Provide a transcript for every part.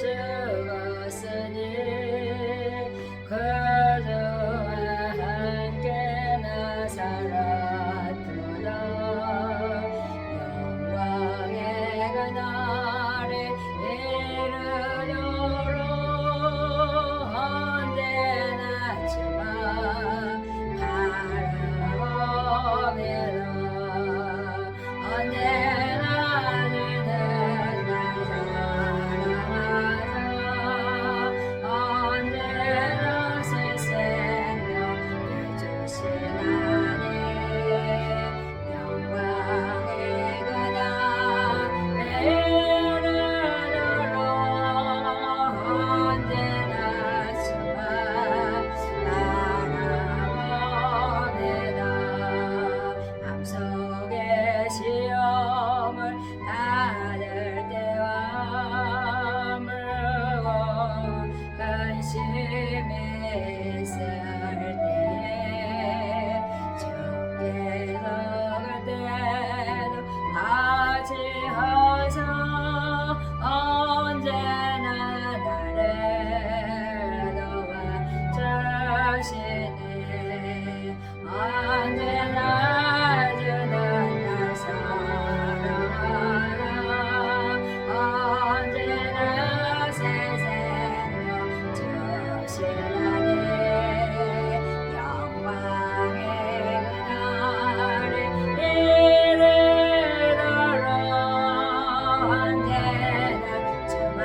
죽었으니 그주와 함께 나 살았도다. 영광의 그날에 이르도록 언제나 주만 바라보며 언제나 주는 날 사랑하사 언제나 새 생명 주시나니 영광의 그날 이르도록 언제나 주만 바라봅니다. 맘속에 시험을 받을 때와 무거운 근심이 있을 때에 주께서 그때도 같이 하사 언제나 나를 도와주시네. 언제나 주는 날 사랑하라. 언제나 새 생명 주시나니 영광의 그날에 이르도록 언제나 주만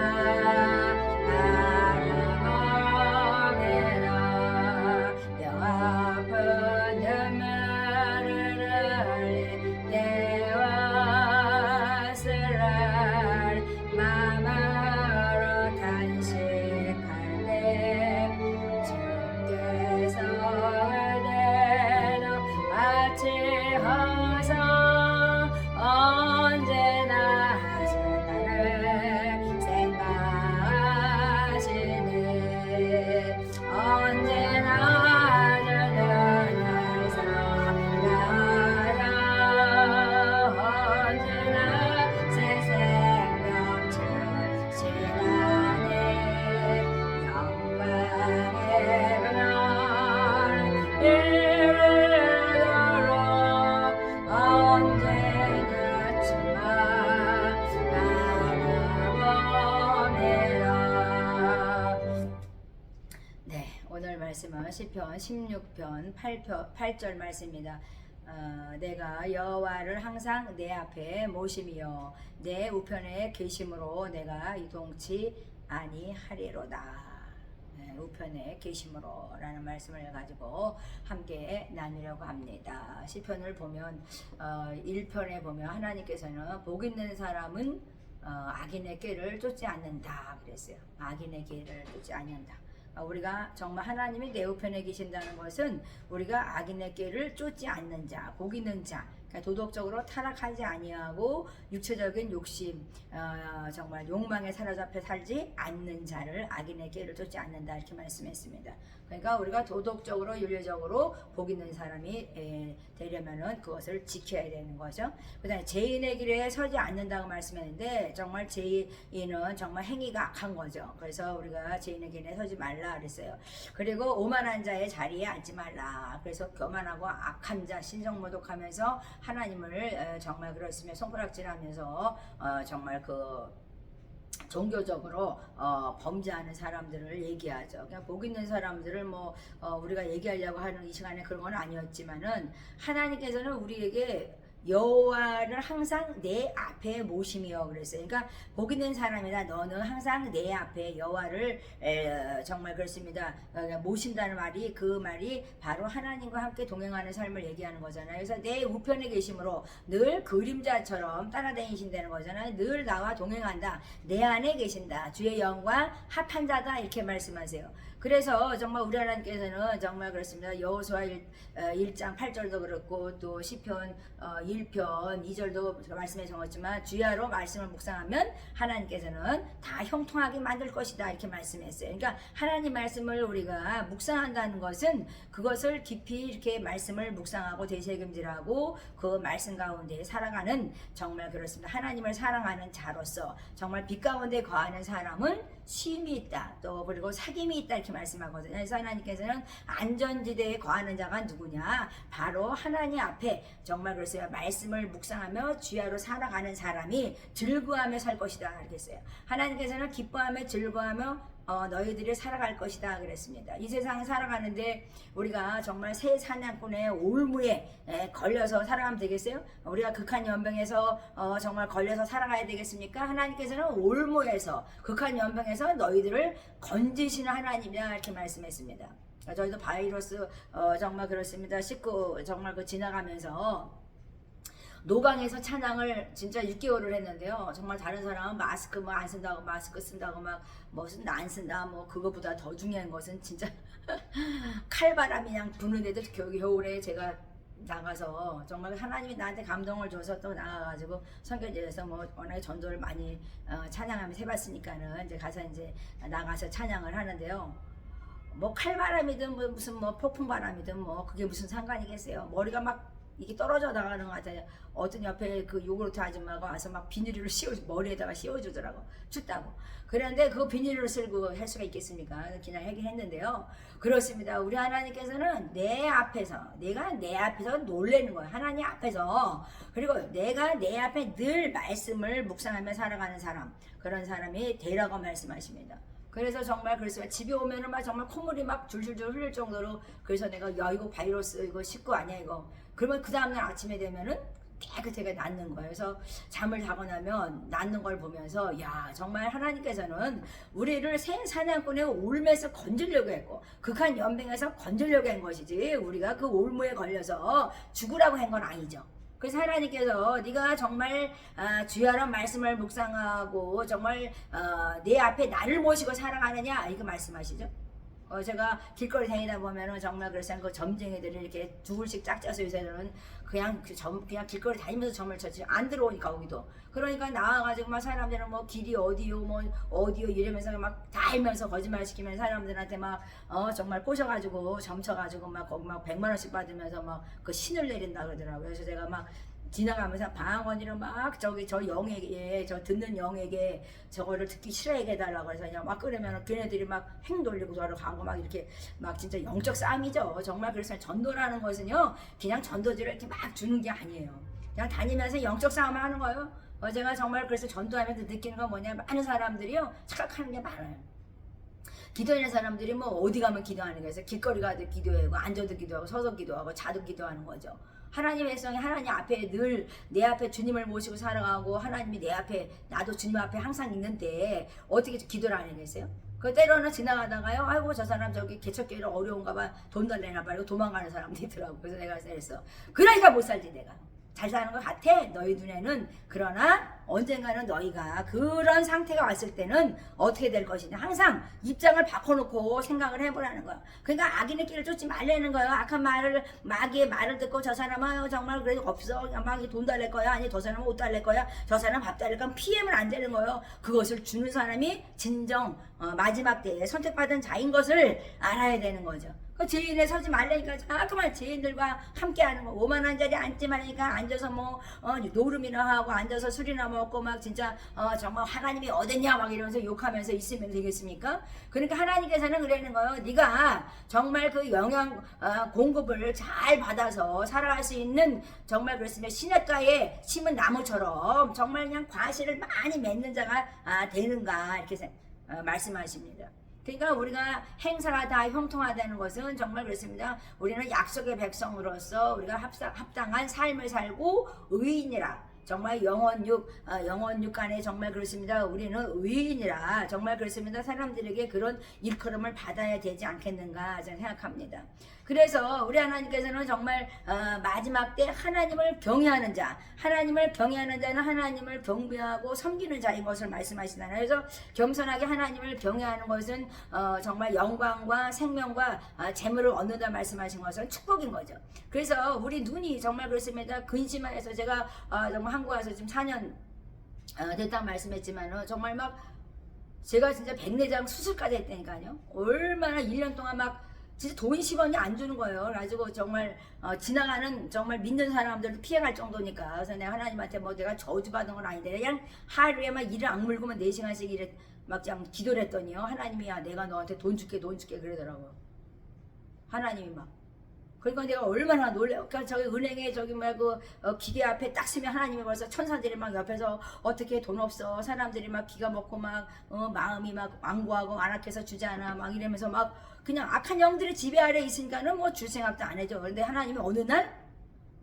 바라봅니다. 뼈 아픈 눈물을 흘릴 때와 쓰라릴 마음으로 탄식할 때 주께서 그대도 같이 하사 언제나 나를 생각하시네. 언제나 주는 날 사랑하라. 언제나 새 생명 주시나니 영광의 그날 이르도록 언제나 주만 바라봅니다. 네, 오늘 말씀은 시편 16편 8절 말씀입니다. 내가 여호와를 항상 내 앞에 모심이요 내 우편에 계심으로 내가 이동치 아니하리로다. 우편에 계심으로 라는 말씀을 가지고 함께 나누려고 합니다. 시편을 보면 1편에 보면 하나님께서는 복 있는 사람은 악인의 꾀를 쫓지 않는다 그랬어요. 악인의 꾀를 쫓지 않는다. 우리가 정말 하나님이 내 우편에 계신다는 것은 우리가 악인의 꾀를 쫓지 않는 자, 복 있는 자, 그러니까 도덕적으로 타락하지 아니하고 육체적인 욕심, 정말 욕망에 사로잡혀 살지 않는 자를 악인의 꾀를 쫓지 않는다 이렇게 말씀했습니다. 그러니까 우리가 도덕적으로 윤리적으로 복 있는 사람이 되려면은 그것을 지켜야 되는 거죠. 그다음에 죄인의 길에 서지 않는다고 말씀했는데 정말 죄인은 정말 행위가 악한 거죠. 그래서 우리가 죄인의 길에 서지 말라 그랬어요. 그리고 오만한 자의 자리에 앉지 말라. 그래서 교만하고 악한 자 신성모독하면서 하나님을 정말 그렇으면 손가락질하면서 정말 그 종교적으로 범죄하는 사람들을 얘기하죠. 그냥 복 있는 사람들을 우리가 얘기하려고 하는 이 시간에 그런 건 아니었지만은 하나님께서는 우리에게 여호와를 항상 내 앞에 모심이여 그랬어요. 그러니까 복 있는 사람이다. 너는 항상 내 앞에 여호와를 정말 그렇습니다. 모신다는 말이 그 말이 바로 하나님과 함께 동행하는 삶을 얘기하는 거잖아요. 그래서 내 우편에 계심으로 늘 그림자처럼 따라다니신다는 거잖아요. 늘 나와 동행한다. 내 안에 계신다. 주의 영광 합한 자다 이렇게 말씀하세요. 그래서 정말 우리 하나님께서는 정말 그렇습니다. 여호수아 1장 8절도 그렇고 또 시편 1편 2절도 말씀에 적었지만 주야로 말씀을 묵상하면 하나님께서는 다 형통하게 만들 것이다 이렇게 말씀했어요. 그러니까 하나님 말씀을 우리가 묵상한다는 것은 그것을 깊이 이렇게 말씀을 묵상하고 되새김질하고 그 말씀 가운데 살아가는 정말 그렇습니다. 하나님을 사랑하는 자로서 정말 빛 가운데 거하는 사람은 쉼이 있다. 또 그리고 사귐이 있다 이렇게 말씀하거든요. 그래서 하나님께서는 안전지대에 거하는 자가 누구냐? 바로 하나님 앞에 정말 그랬어요. 말씀을 묵상하며 주야로 살아가는 사람이 즐거워하며 살 것이다 그랬어요. 하나님께서는 기뻐하며 즐거워하며 너희들이 살아갈 것이다 그랬습니다. 이 세상에 살아가는데 우리가 정말 새 사냥꾼의 올무에 걸려서 살아가면 되겠어요? 우리가 극한 연병에서 정말 걸려서 살아가야 되겠습니까? 하나님께서는 올무에서 극한 연병에서 너희들을 건지시는 하나님이다 이렇게 말씀했습니다. 저희도 바이러스 정말 그렇습니다. 19 정말 그 지나가면서 노강에서 찬양을 진짜 6개월을 했는데요. 정말 다른 사람은 마스크 뭐 안 쓴다고 마스크 쓴다고 막 무슨 안 쓴다 뭐 그거보다 더 중요한 것은 진짜 칼바람이 그냥 부는데도 겨울에 제가 나가서 정말 하나님이 나한테 감동을 줘서 또 나가가지고 선교제에서 뭐 워낙에 전도를 많이 찬양하면서 해봤으니까는 이제 가서 이제 나가서 찬양을 하는데요. 뭐 칼바람이든 뭐 무슨 뭐 폭풍바람이든 뭐 그게 무슨 상관이겠어요. 머리가 막 이게 떨어져 나가는 것 같아요. 어떤 옆에 그 요구르트 아줌마가 와서 막 비닐을 머리에다가 씌워주더라고. 춥다고. 그런데 그 비닐을 쓸고 할 수가 있겠습니까? 그냥 하긴 했는데요. 그렇습니다. 우리 하나님께서는 내가 내 앞에서 놀래는 거예요. 하나님 앞에서. 그리고 내가 내 앞에 늘 말씀을 묵상하며 살아가는 사람. 그런 사람이 되라고 말씀하십니다. 그래서 정말 그랬어요. 집에 오면은 막 정말 콧물이 막 줄줄줄 흘릴 정도로 그래서 내가 야 이거 바이러스 이거 식구 아니야 이거. 그러면 그 다음날 아침에 되면은 깨끗하게 낫는 거예요. 그래서 잠을 자고 나면 낫는 걸 보면서 야 정말 하나님께서는 우리를 새 사냥꾼의 올무에서 건지려고 했고 극한 연병에서 건지려고 한 것이지 우리가 그 올무에 걸려서 죽으라고 한 건 아니죠. 그래서 하나님께서 네가 정말 주야로 말씀을 묵상하고 정말 내 앞에 나를 모시고 살아가느냐 이거 말씀하시죠. 제가 길거리 다니다 보면은 정말 그래서 그 점쟁이들이 이렇게 둘씩 짝 짜서 요새는 그냥 길거리 다니면서 점을 쳤지 안 들어오니까 거기도 그러니까 나와가지고 막 사람들은 뭐 길이 어디요 뭐 어디요 이러면서 막 다 알면서 거짓말 시키면 사람들한테 막 정말 꼬셔가지고 점 쳐가지고 막 거기 막 100만 원씩 받으면서 막 그 신을 내린다 그러더라고요. 그래서 제가 막 지나가면서 방언이로 막 저 영에게 저 듣는 영에게 저거를 듣기 싫어하게 해달라고 해서 그냥 막 그러면 걔네들이 막 행 돌리고 저를 가고 막 이렇게 막 진짜 영적 싸움이죠. 정말 그래서 전도라는 것은요 그냥 전도지를 이렇게 막 주는 게 아니에요. 그냥 다니면서 영적 싸움을 하는 거예요. 제가 정말 그래서 전도하면서 느끼는 건 뭐냐 많은 사람들이요 착각하는 게 많아요. 기도하는 사람들이 뭐 어디 가면 기도하는 거에서 길거리 가도 기도하고 앉아도 기도하고 서서 기도하고 자도 기도하는 거죠. 하나님의 백성이 하나님 앞에 늘 내 앞에 주님을 모시고 살아가고 하나님이 내 앞에 나도 주님 앞에 항상 있는데 어떻게 기도를 안 하겠어요? 그 때로는 지나가다가요 아이고 저 사람 저기 개척교회를 어려운가 봐 돈 달래나 봐 이러고 도망가는 사람도 있더라고. 그래서 내가 그랬어 그러니까 못 살지 내가 잘 사는 것 같아 너희 눈에는. 그러나 언젠가는 너희가 그런 상태가 왔을 때는 어떻게 될 것이냐 항상 입장을 바꿔놓고 생각을 해보라는 거야. 그러니까 악인의 길을 쫓지 말라는 거예요. 악한 마귀의 말을 듣고 저 사람은 정말 그래도 없어 마귀 돈 달랠 거야 아니 저 사람은 옷 달랠 거야 저 사람 밥 달랠 거야 피하면 안 되는 거예요. 그것을 주는 사람이 진정 마지막 때에 선택받은 자인 것을 알아야 되는 거죠. 그 죄인에 서지 말라니까 자꾸만 죄인들과 함께하는 거. 오만한 자리에 앉지 말라니까 앉아서 뭐 노름이나 하고 앉아서 술이나 먹고 막 진짜 정말 하나님이 어딨냐 막 이러면서 욕하면서 있으면 되겠습니까? 그러니까 하나님께서는 그러는 거예요. 네가 정말 그 영양 공급을 잘 받아서 살아갈 수 있는 정말 그렇습니다. 시냇가에 심은 나무처럼 정말 그냥 과실을 많이 맺는 자가 되는가 이렇게 말씀하십니다. 그러니까 우리가 행사가 다 형통하다는 것은 정말 그렇습니다. 우리는 약속의 백성으로서 우리가 합당한 삶을 살고 의인이라 정말 영혼육 간에 정말 그렇습니다. 우리는 의인이라 정말 그렇습니다. 사람들에게 그런 일컬음을 받아야 되지 않겠는가 저는 생각합니다. 그래서 우리 하나님께서는 정말 마지막 때 하나님을 경외하는 자, 하나님을 경외하는 자는 하나님을 경배하고 섬기는 자인 것을 말씀하시잖아요. 그래서 겸손하게 하나님을 경외하는 것은 정말 영광과 생명과 재물을 얻는다 말씀하신 것은 축복인 거죠. 그래서 우리 눈이 정말 그렇습니다. 근심해서 제가 정말 한국 와서 지금 4년 됐다고 말씀했지만 정말 막 제가 진짜 백내장 수술까지 했다니까요. 얼마나 1년 동안 막 진짜 돈 10원이 안 주는 거예요. 그래가지고 정말 지나가는 정말 믿는 사람들도 피해갈 정도니까. 그래서 내가 하나님한테 뭐 내가 저주받은 건 아닌데 그냥 하루에 막 일을 악물고만 4시간씩 일에 막 그냥 기도를 했더니요. 하나님이야 내가 너한테 돈 줄게 그러더라고요. 하나님이 막. 그러니까 내가 얼마나 놀래요. 그러니까 저기 은행에 저기 뭐 기계 앞에 딱 서면 하나님이 벌써 천사들이 막 옆에서 어떻게 돈 없어. 사람들이 막 기가 먹고 막 마음이 막 완고하고 안악해서 주지 않아. 막 이러면서 막 그냥 악한 영들의 지배 아래 있으니까는 뭐 줄 생각도 안 해줘. 그런데 하나님이 어느 날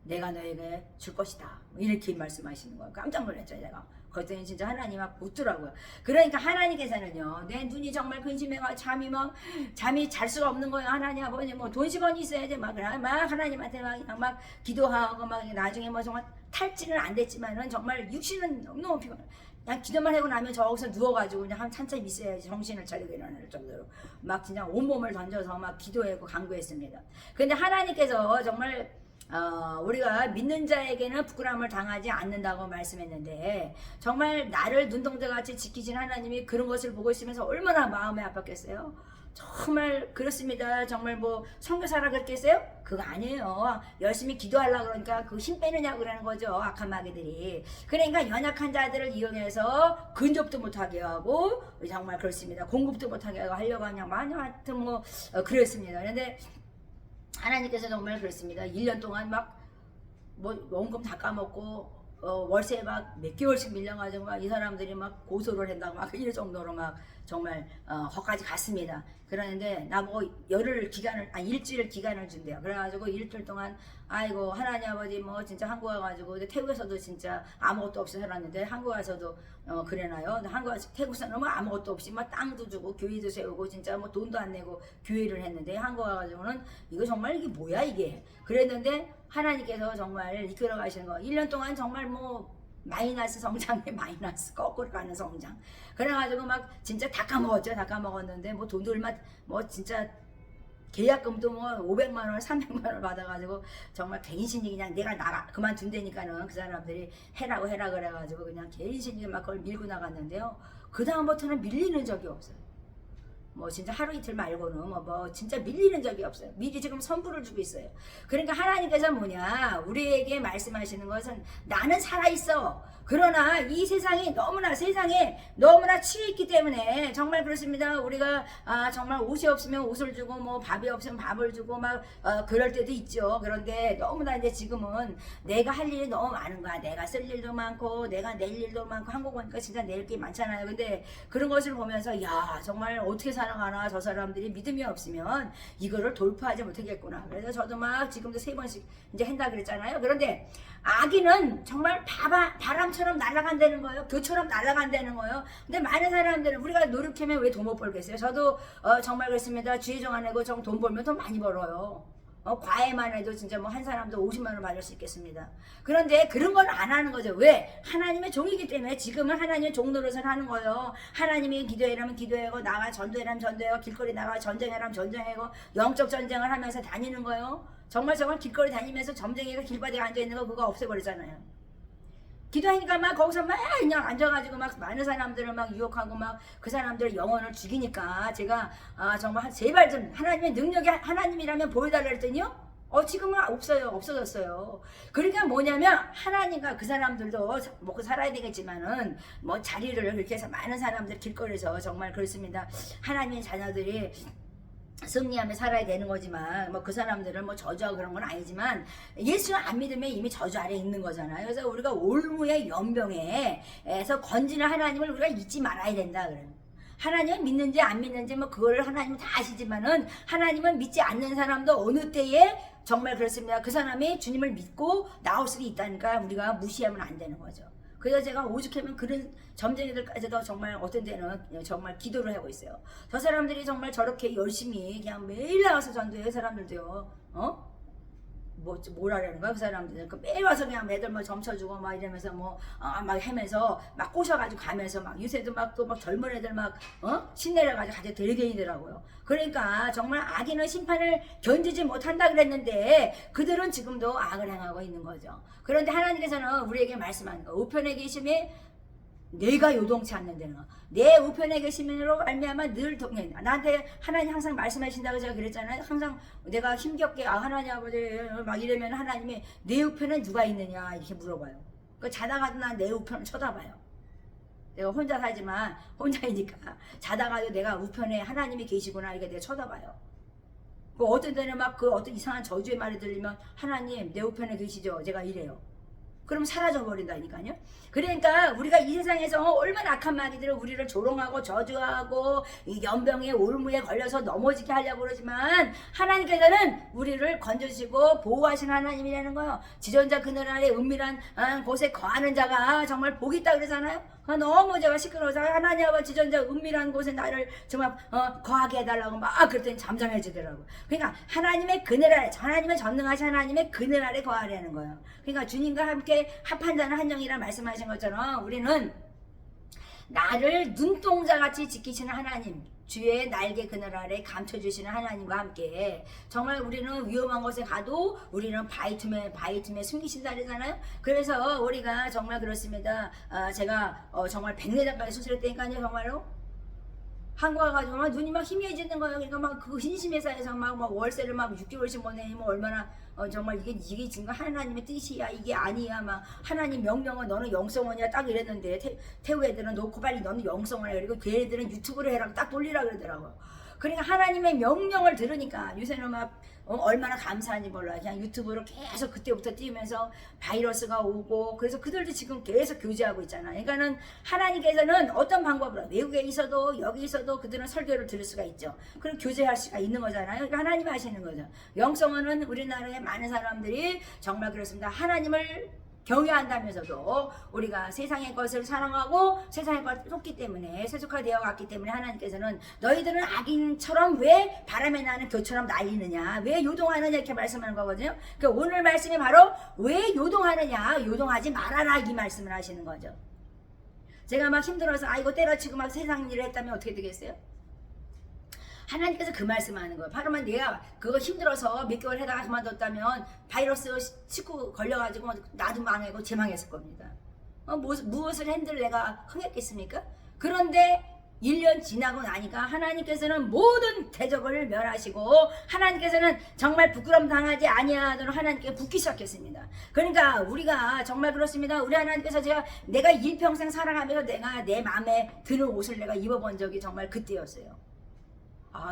내가 너에게 줄 것이다. 이렇게 말씀하시는 거예요. 깜짝 놀랐죠 제가. 그랬더니 진짜 하나님 막 웃더라고요. 그러니까 하나님께서는요, 내 눈이 정말 근심해가 잠이 잘 수가 없는 거예요. 하나님 아버지 뭐 돈 10원이 있어야지 막 하나님한테 막 기도하고 막 나중에 뭐 정말 탈진은 안 됐지만은 정말 육신은 너무 피곤해. 그냥 기도만 하고 나면 저기서 누워가지고 그냥 한참 있어야지 정신을 차리고 일어날 정도로 막 진짜 온몸을 던져서 막 기도하고 간구했습니다. 근데 하나님께서 정말 우리가 믿는 자에게는 부끄러움을 당하지 않는다고 말씀했는데 정말 나를 눈동자같이 지키신 하나님이 그런 것을 보고 있으면서 얼마나 마음이 아팠겠어요. 정말 그렇습니다. 정말 뭐 선교사라 그랬겠어요? 그거 아니에요. 열심히 기도하려고 그러니까 그 힘 빼느냐고 그러는 거죠. 악한 마귀들이. 그러니까 연약한 자들을 이용해서 근접도 못하게 하고 정말 그렇습니다. 공급도 못하게 하려고 그냥 하여튼 뭐 그랬습니다. 그런데 하나님께서 정말 그렇습니다. 1년 동안 막 뭐 원금 다 까먹고 월세 막 몇 개월씩 밀려가지고 막 이 사람들이 막 고소를 한다고 막 이럴 정도로 막 정말 거기까지 갔습니다. 그러는데 나보고 일주일 기간을 준대요. 그래가지고 일주일 동안 아이고 하나님 아버지 뭐 진짜 한국 와가지고 태국에서도 진짜 아무것도 없이 살았는데 한국 와서도 그래나요? 한국 와서 태국에서는 뭐 아무것도 없이 막 땅도 주고 교회도 세우고 진짜 뭐 돈도 안 내고 교회를 했는데 한국 와가지고는 이거 정말 이게 뭐야 이게 그랬는데 하나님께서 정말 이끌어 가시는 거 1년 동안 정말 뭐 마이너스 성장에 마이너스 거꾸로 가는 성장. 그래가지고 막 진짜 다 까먹었죠. 다 까먹었는데 뭐 돈도 얼마 뭐 진짜 계약금도 뭐 500만 원, 300만 원 받아가지고 정말 개인신이 그냥 내가 그만둔다니까는 그 사람들이 해라 그래가지고 그냥 개인신이 막 그걸 밀고 나갔는데요. 그 다음부터는 밀리는 적이 없어요. 뭐 진짜 하루 이틀 말고는 뭐 진짜 밀리는 적이 없어요. 미리 지금 선불을 주고 있어요. 그러니까 하나님께서 뭐냐 우리에게 말씀하시는 것은 나는 살아있어. 그러나 이 세상에 너무나 치여 있기 때문에 정말 그렇습니다. 우리가 정말 옷이 없으면 옷을 주고 뭐 밥이 없으면 밥을 주고 막 그럴 때도 있죠. 그런데 너무나 이제 지금은 내가 할 일이 너무 많은 거야. 내가 쓸 일도 많고 내가 낼 일도 많고 한국 오니까 진짜 낼 게 많잖아요. 근데 그런 것을 보면서 야 정말 어떻게 살아가나 저 사람들이 믿음이 없으면 이거를 돌파하지 못하겠구나. 그래서 저도 막 지금도 3번씩 이제 한다 그랬잖아요. 그런데 아기는 정말 바람처럼 날아간다는 거예요. 교처럼 날아간다는 거예요. 근데 많은 사람들은 우리가 노력하면 왜 돈 못 벌겠어요? 저도 정말 그렇습니다. 주의정 안 하고 돈 벌면 돈 많이 벌어요. 과외만 해도 진짜 뭐 한 사람도 50만 원 받을 수 있겠습니다. 그런데 그런 건 안 하는 거죠. 왜? 하나님의 종이기 때문에 지금은 하나님의 종 노릇을 하는 거예요. 하나님이 기도해라면 기도하고 나가 전도해라면 전도하고 길거리 나가 전쟁해라면 전쟁하고 영적 전쟁을 하면서 다니는 거예요. 정말 길거리 다니면서 점쟁이가 길바닥에 앉아있는 거 그거 없애버리잖아요. 기도하니까 막 거기서 막 그냥 앉아가지고 막 많은 사람들을 막 유혹하고 막 그 사람들의 영혼을 죽이니까 제가 정말 제발 좀 하나님의 능력이 하나님이라면 보여달라 했더니요. 지금은 없어졌어요. 그러니까 뭐냐면 하나님과 그 사람들도 먹고 살아야 되겠지만은 뭐 자리를 그렇게 해서 많은 사람들 길거리에서 정말 그렇습니다. 하나님의 자녀들이 승리하며 살아야 되는 거지만 뭐 그 사람들은 뭐 저주하고 그런 건 아니지만 예수를 안 믿으면 이미 저주 아래 있는 거잖아요. 그래서 우리가 올무의 연병에서 건지는 하나님을 우리가 잊지 말아야 된다 그래요. 하나님은 믿는지 안 믿는지 뭐 그거를 하나님은 다 아시지만은 하나님은 믿지 않는 사람도 어느 때에 정말 그렇습니다. 그 사람이 주님을 믿고 나올 수도 있다니까 우리가 무시하면 안 되는 거죠. 그래서 제가 오죽하면 그런 점쟁이들까지도 정말 어떤 때는 정말 기도를 하고 있어요. 저 사람들이 정말 저렇게 열심히 그냥 매일 나와서 전도해요. 사람들도요. 뭐라는 거야 그 사람들. 그 매일 와서 그냥 매들 뭐 점쳐주고 막 이러면서 막 하면서 막 꼬셔가지고 가면서 막 요새도 막 또 막 젊은 애들 막 신내려가지고 가지고 대리견이더라고요. 그러니까 정말 악인은 심판을 견디지 못한다 그랬는데 그들은 지금도 악을 행하고 있는 거죠. 그런데 하나님께서는 우리에게 말씀하는 거 우편에 계심이 내가 요동치 않는다는 거. 내 우편에 계심으로 말미암아 늘 동행. 나한테 하나님 항상 말씀하신다고 제가 그랬잖아요. 항상 내가 힘겹게 하나님 아버지 막 이러면 하나님이 내 우편에 누가 있느냐 이렇게 물어봐요. 그 자다가도 난 내 우편을 쳐다봐요. 내가 혼자 살지만 혼자이니까 자다가도 내가 우편에 하나님이 계시구나 이렇게 내가 쳐다봐요. 그 어떤 때는 막 그 어떤 이상한 저주의 말이 들리면 하나님 내 우편에 계시죠? 제가 이래요. 그럼 사라져 버린다니까요. 그러니까 우리가 이 세상에서 얼마나 악한 마귀들을 우리를 조롱하고 저주하고 이 연병의 올무에 걸려서 넘어지게 하려고 그러지만 하나님께서는 우리를 건져주시고 보호하시는 하나님이라는 거예요. 지존자 그늘 아래 은밀한 곳에 거하는 자가 정말 복이 있다 그러잖아요. 너무 제가 시끄러워서 하나님 아버지 지존자 은밀한 곳에 나를 정말 거하게 해달라고 막 그랬더니 잠잠해지더라고. 그러니까 하나님의 그늘 아래, 하나님의 전능하신 하나님의 그늘 아래 거하라는 거예요. 그러니까 주님과 함께 합한 자는 한 영이라 말씀하신 것처럼 우리는 나를 눈동자같이 지키시는 하나님, 주의 날개 그늘 아래 감춰주시는 하나님과 함께 정말 우리는 위험한 곳에 가도 우리는 바위 틈에 숨기신다 그러잖아요. 그래서 우리가 정말 그렇습니다. 제가 정말 100내장까지 수술했다니까요. 정말로 한국 와가지고 막 눈이 막 희미해지는 거예요. 그러니까 막 그 근심회사에서 막 월세를 막 6개월씩 보내면 얼마나 정말 이게 지금 하나님의 뜻이야 이게 아니야 막 하나님 명령은 너는 영성원이야 딱 이랬는데 태우 애들은 놓고 빨리 너는 영성원이야 그리고 그 애들은 유튜브를 해라 딱 돌리라 그러더라고요. 그러니까 하나님의 명령을 들으니까 요새는 막 얼마나 감사한지 몰라요. 그냥 유튜브로 계속 그때부터 띄우면서 바이러스가 오고 그래서 그들도 지금 계속 교제하고 있잖아요. 그러니까는 하나님께서는 어떤 방법으로 외국에 있어도 여기 있어도 그들은 설교를 들을 수가 있죠. 그리고 교제할 수가 있는 거잖아요. 그러니까 하나님이 하시는 거죠. 영성원은 우리나라의 많은 사람들이 정말 그렇습니다. 하나님을 경외한다면서도 우리가 세상의 것을 사랑하고 세상의 것을 쫓기 때문에 세속화되어 갔기 때문에 하나님께서는 너희들은 악인처럼 왜 바람에 나는 겨처럼 날리느냐 왜 요동하느냐 이렇게 말씀하는 거거든요. 그러니까 오늘 말씀이 바로 왜 요동하느냐 요동하지 말아라 이 말씀을 하시는 거죠. 제가 막 힘들어서 이거 때려치고 막 세상 일을 했다면 어떻게 되겠어요? 하나님께서 그 말씀하는 거예요. 바로 내가 그거 힘들어서 몇 개월 하다가 그만뒀다면 바이러스 식구 걸려가지고 나도 망하고 제망했을 겁니다. 무엇을 핸들 내가 흥했겠습니까? 그런데 1년 지나고 나니까 하나님께서는 모든 대적을 멸하시고 하나님께서는 정말 부끄럼 당하지 아니하도록 하나님께 붙기 시작했습니다. 그러니까 우리가 정말 그렇습니다. 우리 하나님께서 내가 일평생 살아가면서 내가 내 마음에 드는 옷을 내가 입어본 적이 정말 그때였어요.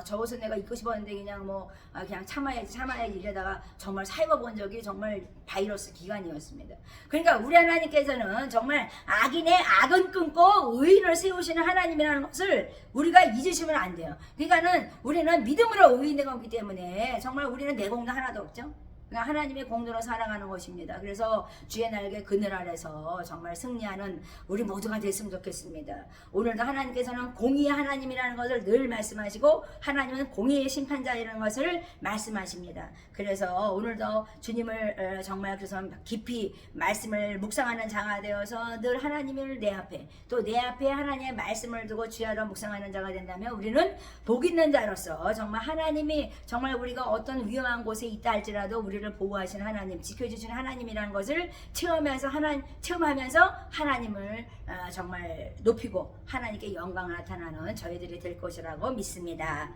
저 옷은 내가 입고 싶었는데 그냥 그냥 참아야지 이러다가 정말 사입어본 적이 정말 바이러스 기간이었습니다. 그러니까 우리 하나님께서는 정말 악인의 악은 끊고 의인을 세우시는 하나님이라는 것을 우리가 잊으시면 안 돼요. 그러니까는 우리는 믿음으로 의인된 거기 때문에 정말 우리는 내공도 하나도 없죠. 하나님의 공로로 살아가는 것입니다. 그래서 주의 날개 그늘 아래서 정말 승리하는 우리 모두가 됐으면 좋겠습니다. 오늘도 하나님께서는 공의의 하나님이라는 것을 늘 말씀하시고 하나님은 공의의 심판자이라는 것을 말씀하십니다. 그래서 오늘도 주님을 정말 그래서 깊이 말씀을 묵상하는 자가 되어서 늘 하나님을 내 앞에 또 내 앞에 하나님의 말씀을 두고 주야로 묵상하는 자가 된다면 우리는 복 있는 자로서 정말 하나님이 정말 우리가 어떤 위험한 곳에 있다 할지라도 우리를 보호하시는 하나님, 지켜주시는 하나님이라는 것을 체험하면서 하나님을 정말 높이고 하나님께 영광을 나타나는 저희들이 될 것이라고 믿습니다.